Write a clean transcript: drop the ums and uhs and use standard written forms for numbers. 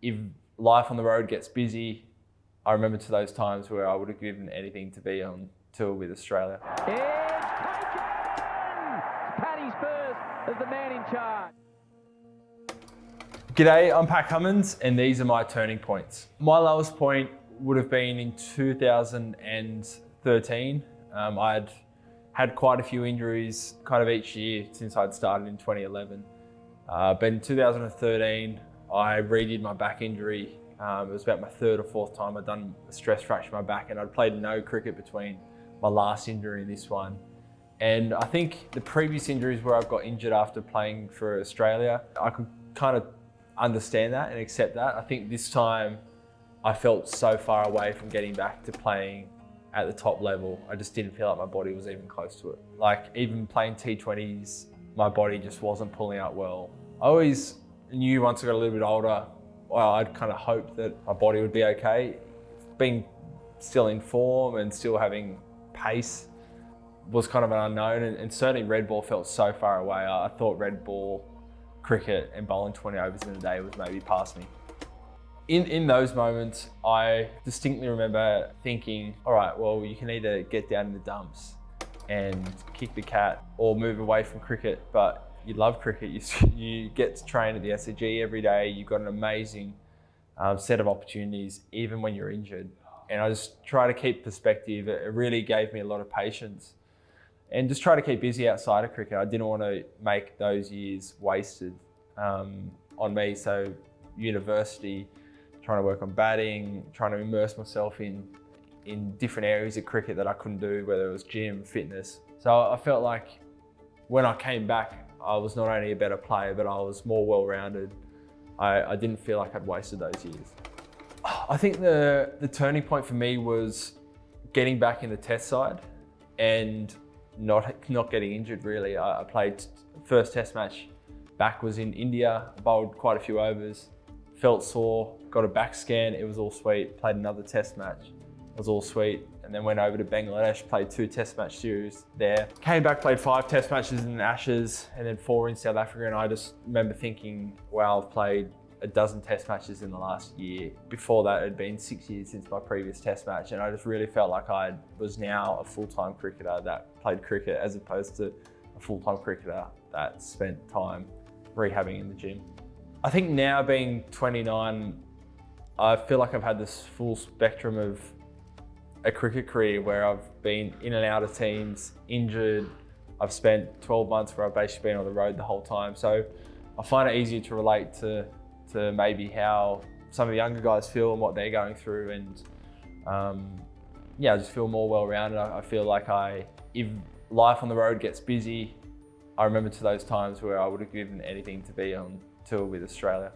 if life on the road gets busy, I remember to those times where I would have given anything to be on tour with Australia. It's taken! Paddy's first as the man in charge. G'day, I'm Pat Cummins and these are my turning points. My lowest point would have been in 2013. I'd had quite a few injuries kind of each year since I'd started in 2011. But in 2013, I redid my back injury. It was about my third or fourth time I'd done a stress fracture in my back, and I'd played no cricket between my last injury and this one. And I think the previous injuries where I've got injured after playing for Australia, I could kind of understand that and accept that. I think this time I felt so far away from getting back to playing at the top level. I just didn't feel like my body was even close to it. Like even playing T20s, my body just wasn't pulling out well. I always knew once I got a little bit older, well, I'd kind of hoped that my body would be okay. Being still in form and still having pace was kind of an unknown, and certainly red ball felt so far away. I thought red ball cricket and bowling 20 overs in a day was maybe past me. In those moments, I distinctly remember thinking, all right, well, you can either get down in the dumps and kick the cat or move away from cricket, but you love cricket. You get to train at the SCG every day. You've got an amazing set of opportunities, even when you're injured. And I just try to keep perspective. It really gave me a lot of patience. And just try to keep busy outside of cricket. I didn't want to make those years wasted on me. So university, trying to work on batting, trying to immerse myself in different areas of cricket that I couldn't do, whether it was gym, fitness. So I felt like when I came back, I was not only a better player, but I was more well-rounded. I didn't feel like I'd wasted those years. I think the turning point for me was getting back in the test side and not getting injured really. I played first test match back was in India, bowled quite a few overs, felt sore, got a back scan, it was all sweet. Played another test match, it was all sweet. And then went over to Bangladesh, played 2 test match series there. Came back, played 5 test matches in the Ashes and then 4 in South Africa. And I just remember thinking, wow, I've played a dozen test matches in the last year. Before that, it had been 6 years since my previous test match. And I just really felt like I was now a full-time cricketer that played cricket as opposed to a full-time cricketer that spent time rehabbing in the gym. I think now being 29, I feel like I've had this full spectrum of a cricket career where I've been in and out of teams, injured. I've spent 12 months where I've basically been on the road the whole time. So I find it easier to relate to maybe how some of the younger guys feel and what they're going through. And yeah, I just feel more well-rounded. I feel like if life on the road gets busy, I remember to those times where I would have given anything to be on tour with Australia.